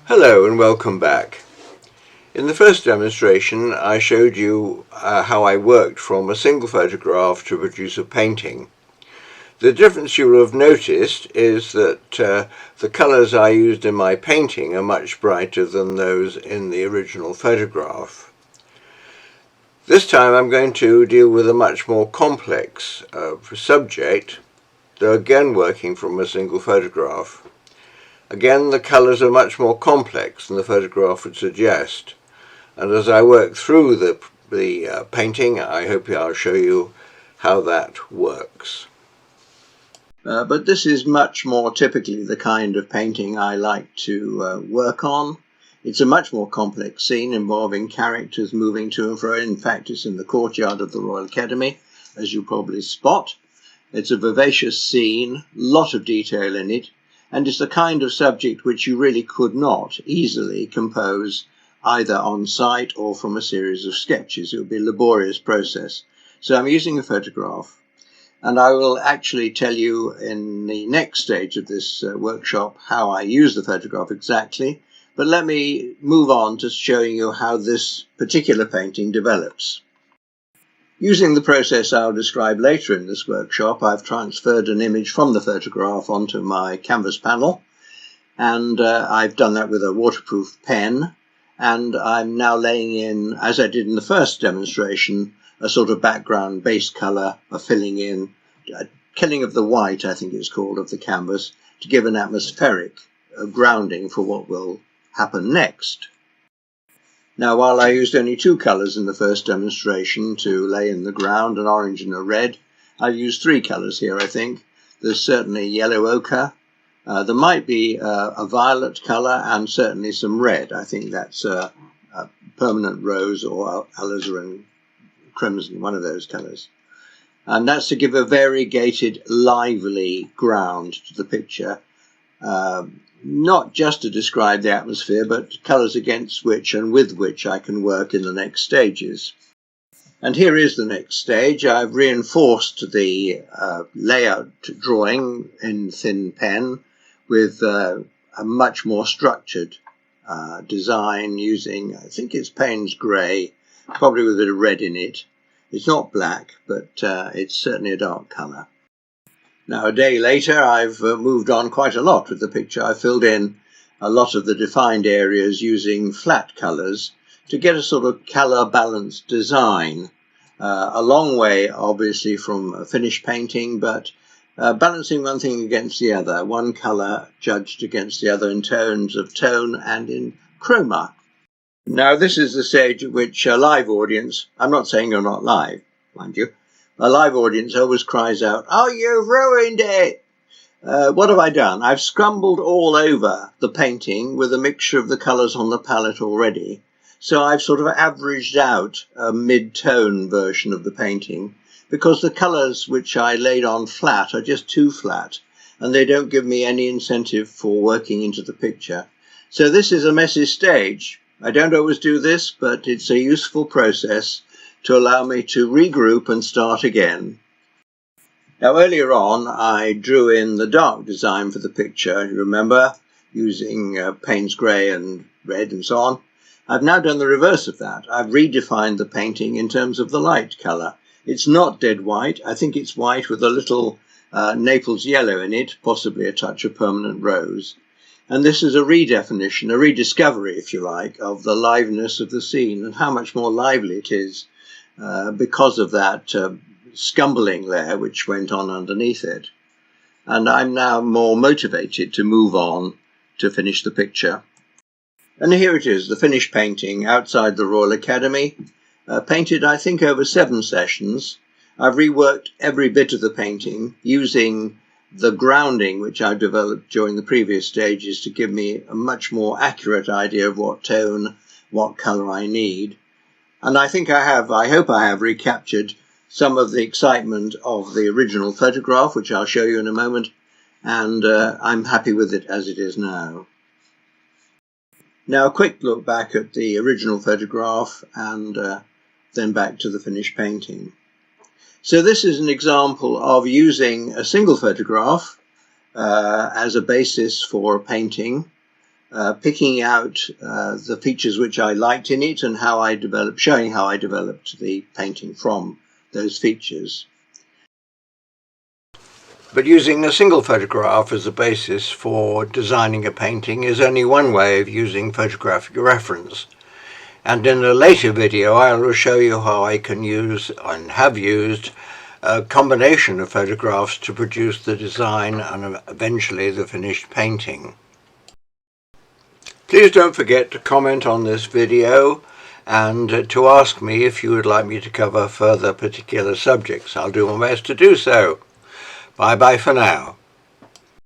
Hello and welcome back. In the first demonstration I showed you how I worked from a single photograph to produce a painting. The difference you will have noticed is that the colours I used in my painting are much brighter than those in the original photograph. This time I'm going to deal with a much more complex subject, though again working from a single photograph. Again, the colours are much more complex than the photograph would suggest, and as I work through the painting, I hope I'll show you how that works. But this is much more typically the kind of painting I like to work on. It's a much more complex scene involving characters moving to and fro. In fact, it's in the courtyard of the Royal Academy, as you probably spot. It's a vivacious scene, lot of detail in it, and it's the kind of subject which you really could not easily compose either on site or from a series of sketches. It would be a laborious process. So I'm using a photograph, and I will actually tell you in the next stage of this workshop how I use the photograph exactly. But let me move on to showing you how this particular painting develops. Using the process I'll describe later in this workshop, I've transferred an image from the photograph onto my canvas panel, and I've done that with a waterproof pen, and I'm now laying in, as I did in the first demonstration, a sort of background base colour, a filling in, a killing of the white, I think it's called, of the canvas, to give an atmospheric grounding for what will happen next. Now, while I used only two colours in the first demonstration to lay in the ground, an orange and a red, I've used three colours here, I think. There's certainly yellow ochre, there might be a violet colour, and certainly some red. I think that's a permanent rose or alizarin crimson, one of those colours. And that's to give a variegated, lively ground to the picture. Not just to describe the atmosphere, but colours against which and with which I can work in the next stages. And here is the next stage. I've reinforced the layout drawing in thin pen with a much more structured design using, I think it's Payne's grey, probably with a bit of red in it. It's not black, but it's certainly a dark colour. Now, a day later, I've moved on quite a lot with the picture. I filled in a lot of the defined areas using flat colours to get a sort of colour-balanced design. A long way, obviously, from a finished painting, but balancing one thing against the other, one colour judged against the other in terms of tone and in chroma. Now, this is the stage at which a live audience, I'm not saying you're not live, mind you, a live audience always cries out, "Oh, you've ruined it!" What have I done? I've scrambled all over the painting with a mixture of the colours on the palette already. So I've sort of averaged out a mid-tone version of the painting because the colours which I laid on flat are just too flat and they don't give me any incentive for working into the picture. So this is a messy stage. I don't always do this, but it's a useful process to allow me to regroup and start again. Now, earlier on, I drew in the dark design for the picture, you remember, using Payne's grey and red and so on. I've now done the reverse of that. I've redefined the painting in terms of the light colour. It's not dead white. I think it's white with a little Naples yellow in it, possibly a touch of permanent rose. And this is a redefinition, a rediscovery, if you like, of the liveliness of the scene and how much more lively it is because of that scumbling layer which went on underneath it. And I'm now more motivated to move on to finish the picture. And here it is, the finished painting outside the Royal Academy, painted I think over 7 sessions. I've reworked every bit of the painting using the grounding which I developed during the previous stages to give me a much more accurate idea of what tone, what colour I need. And I think I hope I have recaptured some of the excitement of the original photograph, which I'll show you in a moment, and I'm happy with it as it is now. Now, a quick look back at the original photograph and then back to the finished painting. So this is an example of using a single photograph as a basis for a painting. picking out the features which I liked in it and showing how I developed the painting from those features. But using a single photograph as a basis for designing a painting is only one way of using photographic reference. And in a later video I will show you how I can use and have used a combination of photographs to produce the design and eventually the finished painting. Please don't forget to comment on this video and to ask me if you would like me to cover further particular subjects. I'll do my best to do so. Bye bye for now.